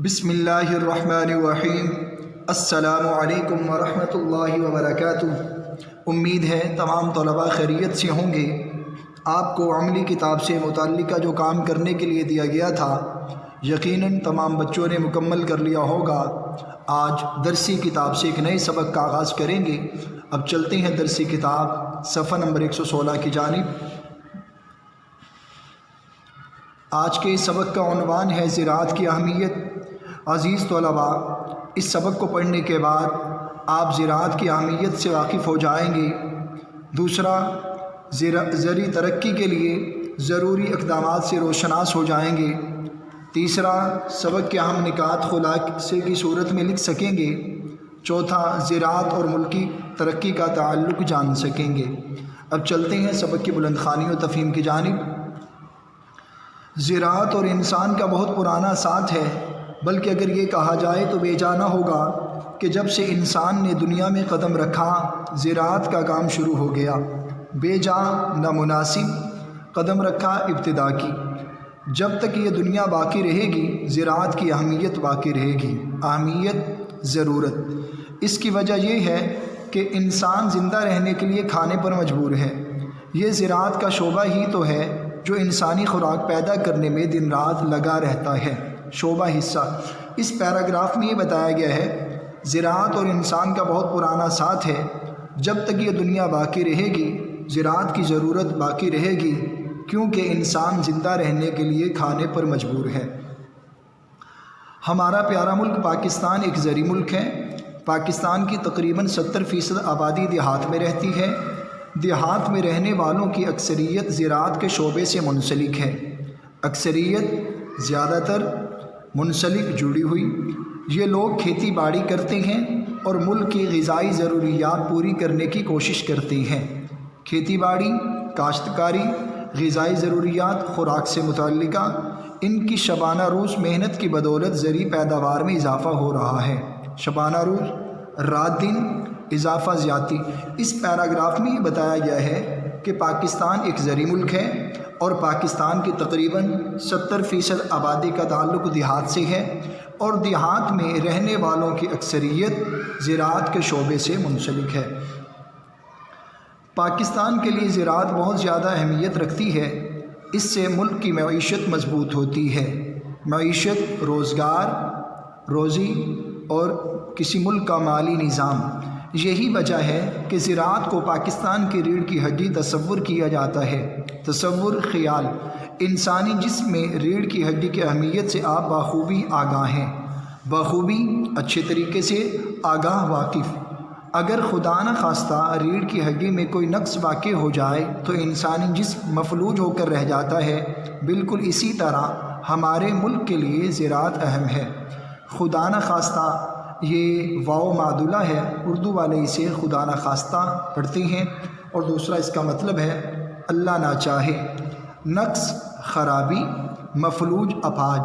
بسم اللہ الرحمن الرحیم۔ السلام علیکم ورحمۃ اللہ وبرکاتہ۔ امید ہے تمام طلباء خیریت سے ہوں گے۔ آپ کو عملی کتاب سے متعلقہ جو کام کرنے کے لیے دیا گیا تھا یقیناً تمام بچوں نے مکمل کر لیا ہوگا۔ آج درسی کتاب سے ایک نئے سبق کا آغاز کریں گے۔ اب چلتے ہیں درسی کتاب صفحہ نمبر 116 کی جانب۔ آج کے سبق کا عنوان ہے زراعت کی اہمیت۔ عزیز طلباء، اس سبق کو پڑھنے کے بعد آپ زراعت کی اہمیت سے واقف ہو جائیں گے۔ دوسرا، زرعی ترقی کے لیے ضروری اقدامات سے روشناس ہو جائیں گے۔ تیسرا، سبق کے اہم نکات خلاصے کی صورت میں لکھ سکیں گے۔ چوتھا، زراعت اور ملکی ترقی کا تعلق جان سکیں گے۔ اب چلتے ہیں سبق کی بلند خوانی و تفہیم کی جانب۔ زراعت اور انسان کا بہت پرانا ساتھ ہے، بلکہ اگر یہ کہا جائے تو بے جانا ہوگا کہ جب سے انسان نے دنیا میں قدم رکھا زراعت کا کام شروع ہو گیا۔ بے جا نہ مناسب قدم رکھا ابتدا کی۔ جب تک یہ دنیا باقی رہے گی زراعت کی اہمیت باقی رہے گی۔ اہمیت، ضرورت۔ اس کی وجہ یہ ہے کہ انسان زندہ رہنے کے لیے کھانے پر مجبور ہے۔ یہ زراعت کا شعبہ ہی تو ہے جو انسانی خوراک پیدا کرنے میں دن رات لگا رہتا ہے۔ شعبہ حصہ۔ اس پیراگراف میں یہ بتایا گیا ہے زراعت اور انسان کا بہت پرانا ساتھ ہے۔ جب تک یہ دنیا باقی رہے گی زراعت کی ضرورت باقی رہے گی، کیونکہ انسان زندہ رہنے کے لیے کھانے پر مجبور ہے۔ ہمارا پیارا ملک پاکستان ایک زرعی ملک ہے۔ پاکستان کی تقریباً 70% آبادی دیہات میں رہتی ہے۔ دیہات میں رہنے والوں کی اکثریت زراعت کے شعبے سے منسلک ہے۔ اکثریت، زیادہ تر، منسلک، جڑی ہوئی۔ یہ لوگ کھیتی باڑی کرتے ہیں اور ملک کی غذائی ضروریات پوری کرنے کی کوشش کرتے ہیں۔ کھیتی باڑی، کاشتکاری، غذائی ضروریات، خوراک سے متعلقہ ان کی شبانہ روز محنت کی بدولت زرعی پیداوار میں اضافہ ہو رہا ہے۔ شبانہ روز، رات دن اضافہ زیادتی۔ اس پیراگراف میں یہ بتایا گیا ہے کہ پاکستان ایک زرعی ملک ہے اور پاکستان کی تقریباً 70% آبادی کا تعلق دیہات سے ہے اور دیہات میں رہنے والوں کی اکثریت زراعت کے شعبے سے منسلک ہے۔ پاکستان کے لیے زراعت بہت زیادہ اہمیت رکھتی ہے۔ اس سے ملک کی معیشت مضبوط ہوتی ہے۔ معیشت، روزگار، روزی اور کسی ملک کا مالی نظام۔ یہی وجہ ہے کہ زراعت کو پاکستان کی ریڑھ کی ہڈی تصور کیا جاتا ہے۔ تصور، خیال۔ انسانی جسم میں ریڑھ کی ہڈی کی اہمیت سے آپ بخوبی آگاہ ہیں۔ بخوبی، اچھے طریقے سے آگاہ، واقف۔ اگر خدا نہ خواستہ ریڑھ کی ہڈی میں کوئی نقص واقع ہو جائے تو انسانی جسم مفلوج ہو کر رہ جاتا ہے۔ بالکل اسی طرح ہمارے ملک کے لیے زراعت اہم ہے۔ خدا نہ خواستہ، یہ واو معدولہ ہے، اردو والے اسے خدا نہ خواستہ پڑھتے ہیں اور دوسرا اس کا مطلب ہے اللہ نہ چاہے۔ نقص، خرابی، مفلوج، اپاہج۔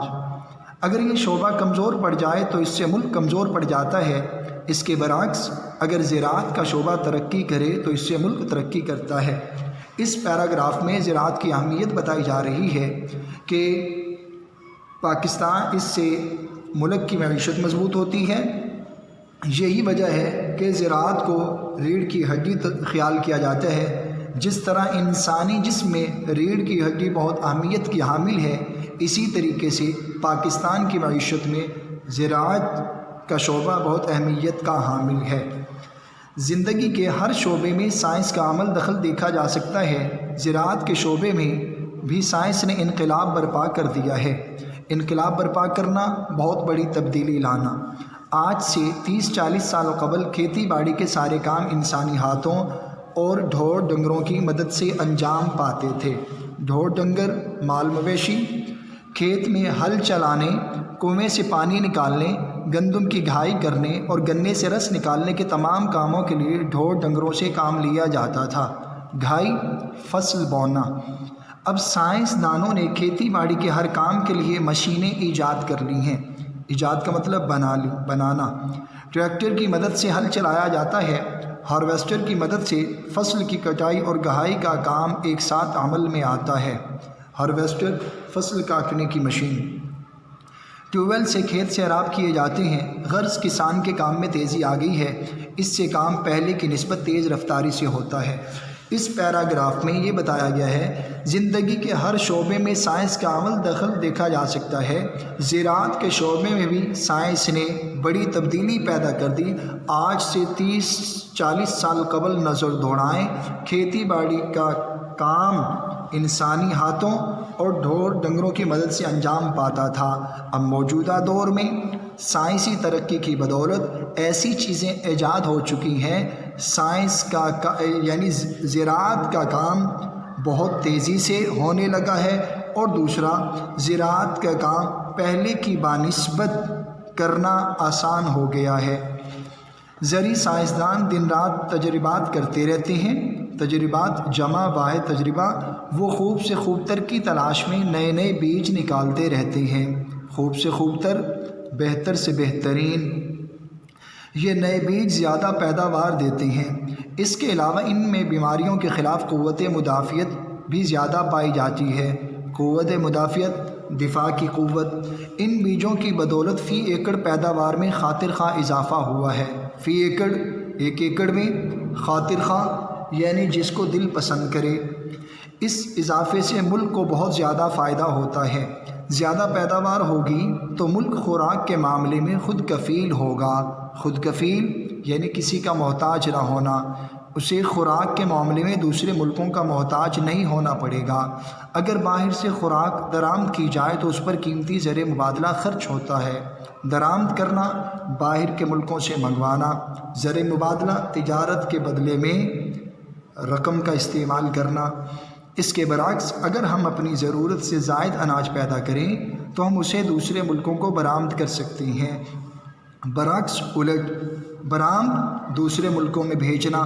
اگر یہ شعبہ کمزور پڑ جائے تو اس سے ملک کمزور پڑ جاتا ہے۔ اس کے برعکس اگر زراعت کا شعبہ ترقی کرے تو اس سے ملک ترقی کرتا ہے۔ اس پیراگراف میں زراعت کی اہمیت بتائی جا رہی ہے کہ پاکستان، اس سے ملک کی معیشت مضبوط ہوتی ہے۔ یہی وجہ ہے کہ زراعت کو ریڑھ کی ہڈی خیال کیا جاتا ہے۔ جس طرح انسانی جسم میں ریڑھ کی ہڈی بہت اہمیت کی حامل ہے، اسی طریقے سے پاکستان کی معیشت میں زراعت کا شعبہ بہت اہمیت کا حامل ہے۔ زندگی کے ہر شعبے میں سائنس کا عمل دخل دیکھا جا سکتا ہے۔ زراعت کے شعبے میں بھی سائنس نے انقلاب برپا کر دیا ہے۔ انقلاب برپا کرنا، بہت بڑی تبدیلی لانا۔ آج سے 30-40 سال قبل کھیتی باڑی کے سارے کام انسانی ہاتھوں اور ڈھور ڈنگروں کی مدد سے انجام پاتے تھے۔ ڈھور ڈنگر، مال مویشی، کھیت میں ہل چلانے، کنویں سے پانی نکالنے، گندم کی گھائی کرنے اور گنے سے رس نکالنے کے تمام کاموں کے لیے ڈھور ڈنگروں سے کام لیا جاتا تھا۔ گھائی، فصل بونا۔ اب سائنس دانوں نے کھیتی باڑی کے ہر کام کے لیے مشینیں ایجاد کر لی ہیں۔ ایجاد کا مطلب بنانا۔ ٹریکٹر کی مدد سے ہل چلایا جاتا ہے۔ ہارویسٹر کی مدد سے فصل کی کٹائی اور گہائی کا کام ایک ساتھ عمل میں آتا ہے۔ ہارویسٹر، فصل کاٹنے کی مشین۔ ٹیوب سے کھیت سیراب کیے جاتے ہیں۔ غرض کسان کے کام میں تیزی آ گئی ہے، اس سے کام پہلے کی نسبت تیز رفتاری سے ہوتا ہے۔ اس پیراگراف میں یہ بتایا گیا ہے زندگی کے ہر شعبے میں سائنس کا عمل دخل دیکھا جا سکتا ہے۔ زراعت کے شعبے میں بھی سائنس نے بڑی تبدیلی پیدا کر دی۔ آج سے 30-40 سال قبل نظر دوڑائیں کھیتی باڑی کا کام انسانی ہاتھوں اور ڈھور ڈنگروں کی مدد سے انجام پاتا تھا۔ اب موجودہ دور میں سائنسی ترقی کی بدولت ایسی چیزیں ایجاد ہو چکی ہیں، سائنس کا یعنی زراعت کا کام بہت تیزی سے ہونے لگا ہے، اور دوسرا زراعت کا کام پہلے کی بنسبت کرنا آسان ہو گیا ہے۔ زرعی سائنسدان دن رات تجربات کرتے رہتے ہیں، تجربات جمع واحد تجربہ، وہ خوب سے خوب تر کی تلاش میں نئے نئے بیج نکالتے رہتے ہیں، خوب سے خوب تر، بہتر سے بہترین۔ یہ نئے بیج زیادہ پیداوار دیتے ہیں، اس کے علاوہ ان میں بیماریوں کے خلاف قوت مدافعت بھی زیادہ پائی جاتی ہے۔ قوت مدافعت، دفاع کی قوت، ان بیجوں کی بدولت فی ایکڑ پیداوار میں خاطر خواہ اضافہ ہوا ہے۔ فی ایکڑ، ایک ایکڑ میں، خاطر خواہ یعنی جس کو دل پسند کرے۔ اس اضافے سے ملک کو بہت زیادہ فائدہ ہوتا ہے۔ زیادہ پیداوار ہوگی تو ملک خوراک کے معاملے میں خود کفیل ہوگا۔ خود کفیل یعنی کسی کا محتاج نہ ہونا، اسے خوراک کے معاملے میں دوسرے ملکوں کا محتاج نہیں ہونا پڑے گا۔ اگر باہر سے خوراک درآمد کی جائے تو اس پر قیمتی زر مبادلہ خرچ ہوتا ہے۔ درآمد کرنا، باہر کے ملکوں سے منگوانا، زر مبادلہ تجارت کے بدلے میں رقم کا استعمال کرنا۔ اس کے برعکس اگر ہم اپنی ضرورت سے زائد اناج پیدا کریں تو ہم اسے دوسرے ملکوں کو برآمد کر سکتے ہیں۔ برعکس الٹ، برآمد دوسرے ملکوں میں بھیجنا،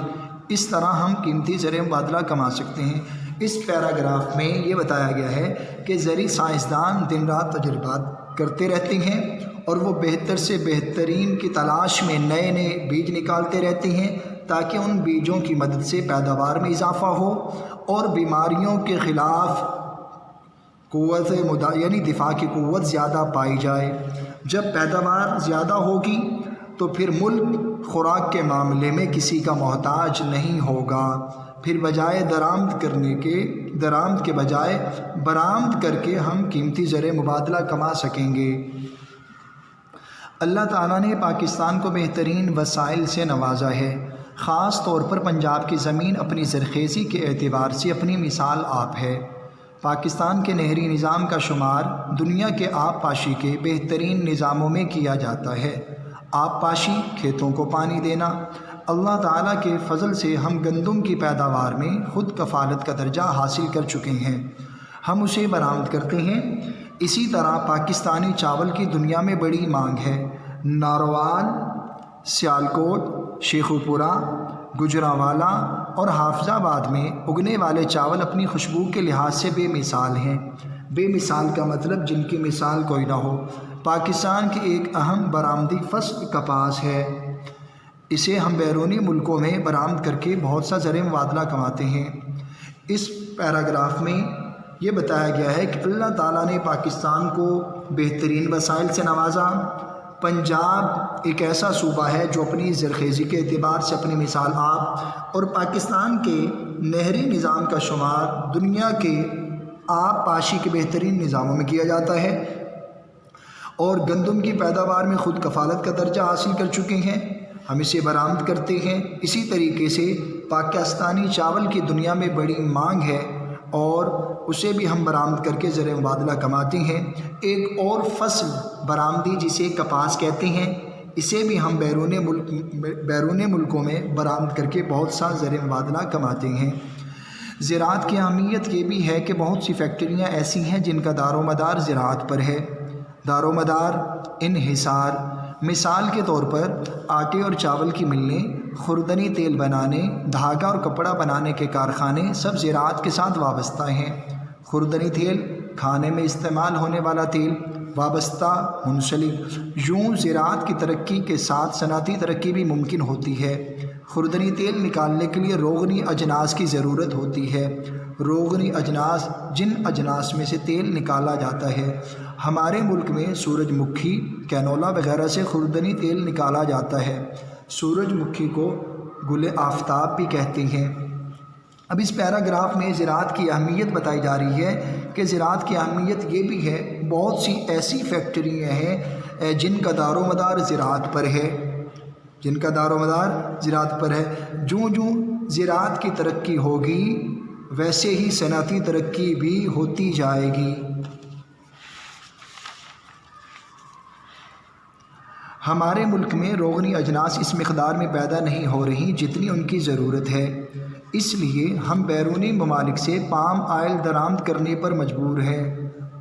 اس طرح ہم قیمتی زر مبادلہ کما سکتے ہیں۔ اس پیراگراف میں یہ بتایا گیا ہے کہ زرعی سائنسدان دن رات تجربات کرتے رہتے ہیں اور وہ بہتر سے بہترین کی تلاش میں نئے نئے بیج نکالتے رہتے ہیں تاکہ ان بیجوں کی مدد سے پیداوار میں اضافہ ہو اور بیماریوں کے خلاف قوت یعنی دفاع کی قوت زیادہ پائی جائے۔ جب پیداوار زیادہ ہوگی تو پھر ملک خوراک کے معاملے میں کسی کا محتاج نہیں ہوگا، پھر بجائے درآمد کے بجائے برآمد کر کے ہم قیمتی زر مبادلہ کما سکیں گے۔ اللہ تعالیٰ نے پاکستان کو بہترین وسائل سے نوازا ہے۔ خاص طور پر پنجاب کی زمین اپنی زرخیزی کے اعتبار سے اپنی مثال آپ ہے۔ پاکستان کے نہری نظام کا شمار دنیا کے آب پاشی کے بہترین نظاموں میں کیا جاتا ہے۔ آب پاشی، کھیتوں کو پانی دینا۔ اللہ تعالیٰ کے فضل سے ہم گندم کی پیداوار میں خود کفالت کا درجہ حاصل کر چکے ہیں، ہم اسے برآمد کرتے ہیں۔ اسی طرح پاکستانی چاول کی دنیا میں بڑی مانگ ہے۔ ناروال، سیالکوٹ، شیخوپورہ، گجرانوالہ اور حافظ آباد میں اگنے والے چاول اپنی خوشبو کے لحاظ سے بے مثال ہیں۔ بے مثال کا مطلب جن کی مثال کوئی نہ ہو۔ پاکستان کی ایک اہم برآمدی فصل کپاس ہے، اسے ہم بیرونی ملکوں میں برآمد کر کے بہت سا زر مبادلہ کماتے ہیں۔ اس پیراگراف میں یہ بتایا گیا ہے کہ اللہ تعالیٰ نے پاکستان کو بہترین وسائل سے نوازا۔ پنجاب ایک ایسا صوبہ ہے جو اپنی زرخیزی کے اعتبار سے اپنی مثال آپ اور پاکستان کے نہری نظام کا شمار دنیا کے آب پاشی کے بہترین نظاموں میں کیا جاتا ہے اور گندم کی پیداوار میں خود کفالت کا درجہ حاصل کر چکے ہیں، ہم اسے برآمد کرتے ہیں۔ اسی طریقے سے پاکستانی چاول کی دنیا میں بڑی مانگ ہے اور اسے بھی ہم برآمد کر کے زر مبادلہ کماتے ہیں۔ ایک اور فصل برآمدی جسے کپاس کہتے ہیں، اسے بھی ہم بیرون ملکوں میں برآمد کر کے بہت سا زر مبادلہ کماتے ہیں۔ زراعت کی اہمیت یہ بھی ہے کہ بہت سی فیکٹریاں ایسی ہیں جن کا دار و مدار زراعت پر ہے۔ دار و مدار، انحصار، مثال کے طور پر آٹے اور چاول کی ملیں، خوردنی تیل بنانے، دھاگا اور کپڑا بنانے کے کارخانے سب زراعت کے ساتھ وابستہ ہیں۔ خوردنی تیل، کھانے میں استعمال ہونے والا تیل، وابستہ، منسلک۔ یوں زراعت کی ترقی کے ساتھ صنعتی ترقی بھی ممکن ہوتی ہے۔ خوردنی تیل نکالنے کے لیے روغنی اجناس کی ضرورت ہوتی ہے۔ روغنی اجناس جن اجناس میں سے تیل نکالا جاتا ہے۔ ہمارے ملک میں سورج مکھی، کینولا وغیرہ سے خوردنی تیل نکالا جاتا ہے۔ سورج مکھی کو گل آفتاب بھی کہتے ہیں۔ اب اس پیراگراف میں زراعت کی اہمیت بتائی جا رہی ہے کہ زراعت کی اہمیت یہ بھی ہے، بہت سی ایسی فیکٹریاں ہیں جن کا دار و مدار زراعت پر ہے، جن کا دار و مدار زراعت پر ہے۔ جوں جوں زراعت کی ترقی ہوگی ویسے ہی صنعتی ترقی بھی ہوتی جائے گی۔ ہمارے ملک میں روغنی اجناس اس مقدار میں پیدا نہیں ہو رہی جتنی ان کی ضرورت ہے، اس لیے ہم بیرونی ممالک سے پام آئل درآمد کرنے پر مجبور ہیں۔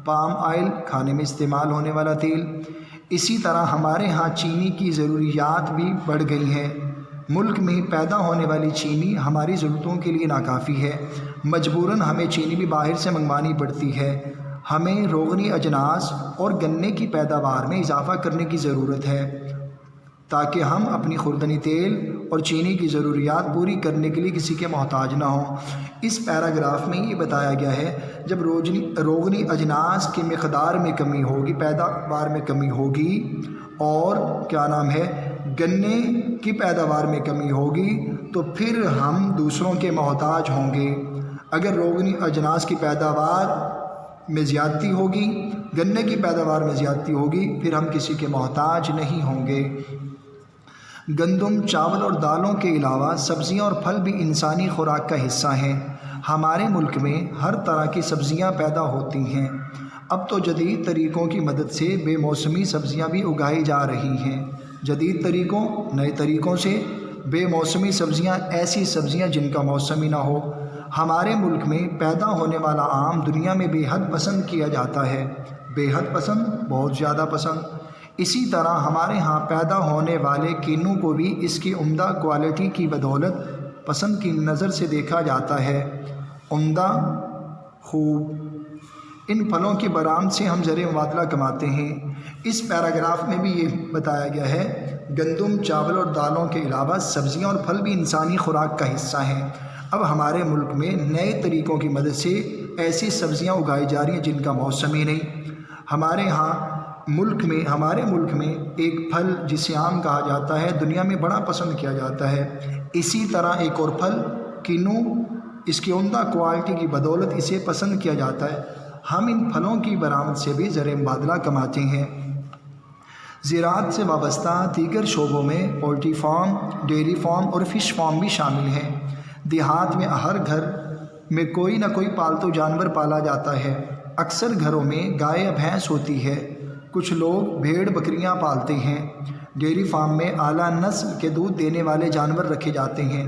پام آئل کھانے میں استعمال ہونے والا تیل۔ اسی طرح ہمارے ہاں چینی کی ضروریات بھی بڑھ گئی ہیں۔ ملک میں پیدا ہونے والی چینی ہماری ضرورتوں کے لیے ناکافی ہے، مجبوراً ہمیں چینی بھی باہر سے منگوانی پڑتی ہے۔ ہمیں روغنی اجناس اور گنے کی پیداوار میں اضافہ کرنے کی ضرورت ہے تاکہ ہم اپنی خوردنی تیل اور چینی کی ضروریات پوری کرنے کے لیے کسی کے محتاج نہ ہوں۔ اس پیراگراف میں یہ بتایا گیا ہے جب روغنی اجناس کی مقدار میں کمی ہوگی، پیداوار میں کمی ہوگی، اور گنے کی پیداوار میں کمی ہوگی تو پھر ہم دوسروں کے محتاج ہوں گے۔ اگر روغنی اجناس کی پیداوار میں زیادتی ہوگی، گنے کی پیداوار میں زیادتی ہوگی، پھر ہم کسی کے محتاج نہیں ہوں گے۔ گندم، چاول اور دالوں کے علاوہ سبزیاں اور پھل بھی انسانی خوراک کا حصہ ہیں۔ ہمارے ملک میں ہر طرح کی سبزیاں پیدا ہوتی ہیں۔ اب تو جدید طریقوں کی مدد سے بے موسمی سبزیاں بھی اگائی جا رہی ہیں۔ جدید طریقوں، نئے طریقوں سے بے موسمی سبزیاں ایسی سبزیاں جن کا موسم ہی نہ ہو۔ ہمارے ملک میں پیدا ہونے والا آم دنیا میں بے حد پسند کیا جاتا ہے، بے حد پسند، بہت زیادہ پسند۔ اسی طرح ہمارے ہاں پیدا ہونے والے کینو کو بھی اس کی عمدہ کوالٹی کی بدولت پسند کی نظر سے دیکھا جاتا ہے۔ عمدہ، خوب، ان پھلوں کی برآمد سے ہم زر مبادلہ کماتے ہیں۔ اس پیراگراف میں بھی یہ بتایا گیا ہے گندم، چاول اور دالوں کے علاوہ سبزیاں اور پھل بھی انسانی خوراک کا حصہ ہیں۔ اب ہمارے ملک میں نئے طریقوں کی مدد سے ایسی سبزیاں اگائی جا رہی ہیں جن کا موسم ہی نہیں۔ ہمارے ملک میں ایک پھل جسے آم کہا جاتا ہے دنیا میں بڑا پسند کیا جاتا ہے۔ اسی طرح ایک اور پھل کینو، اس کی عمدہ کوالٹی کی بدولت اسے پسند کیا جاتا ہے۔ ہم ان پھلوں کی برآمد سے بھی زر مبادلہ کماتے ہیں۔ زراعت سے وابستہ دیگر شعبوں میں پولٹری فارم، ڈیری فارم اور فش فارم بھی شامل ہیں۔ دیہات میں ہر گھر میں کوئی نہ کوئی پالتو جانور پالا جاتا ہے۔ اکثر گھروں میں گائے یا بھینس ہوتی ہے، کچھ لوگ بھیڑ بکریاں پالتے ہیں۔ ڈیری فارم میں اعلیٰ نسل کے دودھ دینے والے جانور رکھے جاتے ہیں۔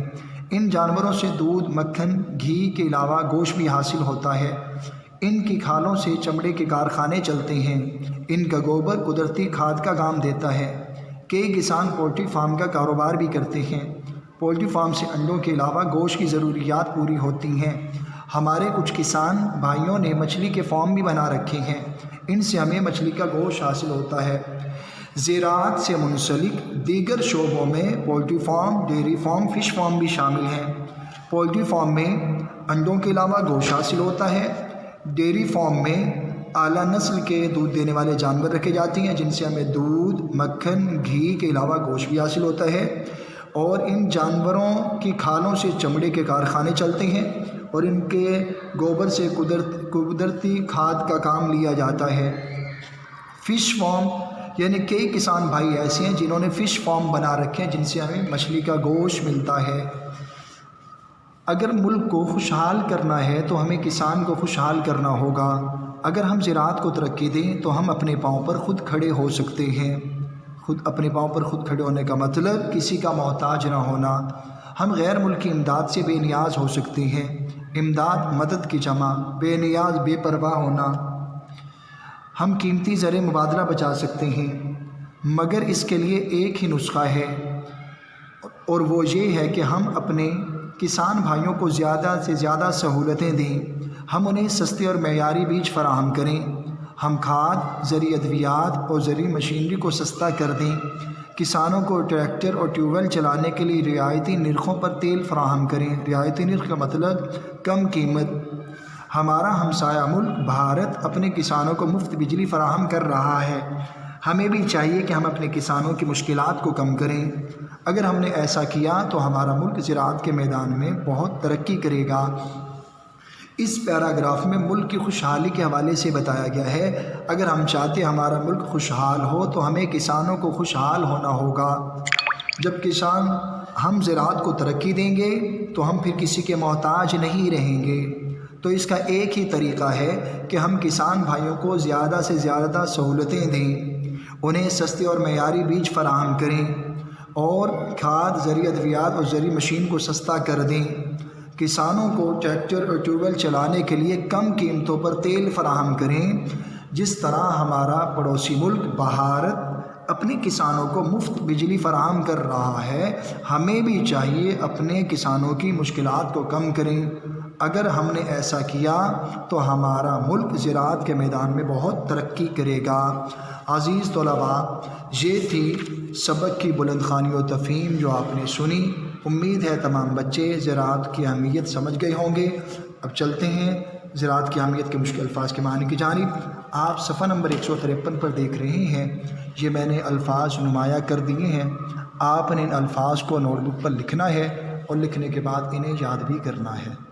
ان جانوروں سے دودھ، مکھن، گھی کے علاوہ گوشت بھی حاصل ہوتا ہے۔ ان کی کھالوں سے چمڑے کے کارخانے چلتے ہیں۔ ان کا گوبر قدرتی کھاد کا کام دیتا ہے۔ کئی کسان پولٹری فارم کا کاروبار بھی کرتے ہیں۔ پولٹری فارم سے انڈوں کے علاوہ گوشت کی ضروریات پوری ہوتی ہیں۔ ہمارے کچھ کسان بھائیوں نے مچھلی کے فارم بھی بنا رکھے ہیں، ان سے ہمیں مچھلی کا گوشت حاصل ہوتا ہے۔ زراعت سے منسلک دیگر شعبوں میں poultry farm, dairy farm, fish farm بھی شامل ہیں۔ پولٹری فارم میں انڈوں کے علاوہ گوشت حاصل ہوتا ہے۔ ڈیری فارم میں اعلیٰ نسل کے دودھ دینے والے جانور رکھے جاتے ہیں جن سے ہمیں دودھ، مکھن، گھی کے علاوہ گوشت بھی حاصل ہوتا ہے، اور ان جانوروں کی کھالوں سے چمڑے کے کارخانے چلتے ہیں اور ان کے گوبر سے قدرتی کھاد کا کام لیا جاتا ہے۔ فش فارم یعنی کئی کسان بھائی ایسے ہیں جنہوں نے فش فارم بنا رکھے ہیں جن سے ہمیں مچھلی کا گوشت ملتا ہے۔ اگر ملک کو خوشحال کرنا ہے تو ہمیں کسان کو خوشحال کرنا ہوگا۔ اگر ہم زراعت کو ترقی دیں تو ہم اپنے پاؤں پر خود کھڑے ہو سکتے ہیں۔ اپنے پاؤں پر خود کھڑے ہونے کا مطلب کسی کا محتاج نہ ہونا۔ ہم غیر ملکی امداد سے بے نیاز ہو سکتے ہیں۔ امداد مدد کی جمع، بے نیاز بے پرواہ ہونا۔ ہم قیمتی زر مبادلہ بچا سکتے ہیں، مگر اس کے لیے ایک ہی نسخہ ہے، اور وہ یہ ہے کہ ہم اپنے کسان بھائیوں کو زیادہ سے زیادہ سہولتیں دیں۔ ہم انہیں سستے اور معیاری بیج فراہم کریں۔ ہم کھاد، زرعی ادویات اور زرعی مشینری کو سستا کر دیں۔ کسانوں کو ٹریکٹر اور ٹیوب ویل چلانے کے لیے رعایتی نرخوں پر تیل فراہم کریں۔ رعایتی نرخ کا مطلب کم قیمت۔ ہمارا ہمسایہ ملک بھارت اپنے کسانوں کو مفت بجلی فراہم کر رہا ہے۔ ہمیں بھی چاہیے کہ ہم اپنے کسانوں کی مشکلات کو کم کریں۔ اگر ہم نے ایسا کیا تو ہمارا ملک زراعت کے میدان میں بہت ترقی کرے گا۔ اس پیراگراف میں ملک کی خوشحالی کے حوالے سے بتایا گیا ہے۔ اگر ہم چاہتے ہمارا ملک خوشحال ہو تو ہمیں کسانوں کو خوشحال ہونا ہوگا۔ جب کسان ہم زراعت کو ترقی دیں گے تو ہم پھر کسی کے محتاج نہیں رہیں گے۔ تو اس کا ایک ہی طریقہ ہے کہ ہم کسان بھائیوں کو زیادہ سے زیادہ سہولتیں دیں، انہیں سستے اور معیاری بیج فراہم کریں اور کھاد، زرعی ادویات اور زرعی مشین کو سستا کر دیں۔ کسانوں کو ٹریکٹر اور ٹیوب ویل چلانے کے لیے کم قیمتوں پر تیل فراہم کریں، جس طرح ہمارا پڑوسی ملک بھارت اپنے کسانوں کو مفت بجلی فراہم کر رہا ہے۔ ہمیں بھی چاہیے اپنے کسانوں کی مشکلات کو کم کریں۔ اگر ہم نے ایسا کیا تو ہمارا ملک زراعت کے میدان میں بہت ترقی کرے گا۔ عزیز طلباء، یہ تھی سبق کی بلند خوانی و تفہیم جو آپ نے سنی۔ امید ہے تمام بچے زراعت کی اہمیت سمجھ گئے ہوں گے۔ اب چلتے ہیں زراعت کی اہمیت کے مشکل الفاظ کے معنی کی جانب۔ آپ صفحہ نمبر 153 پر دیکھ رہے ہیں، یہ میں نے الفاظ نمایاں کر دیے ہیں۔ آپ نے ان الفاظ کو نوٹ بک پر لکھنا ہے اور لکھنے کے بعد انہیں یاد بھی کرنا ہے۔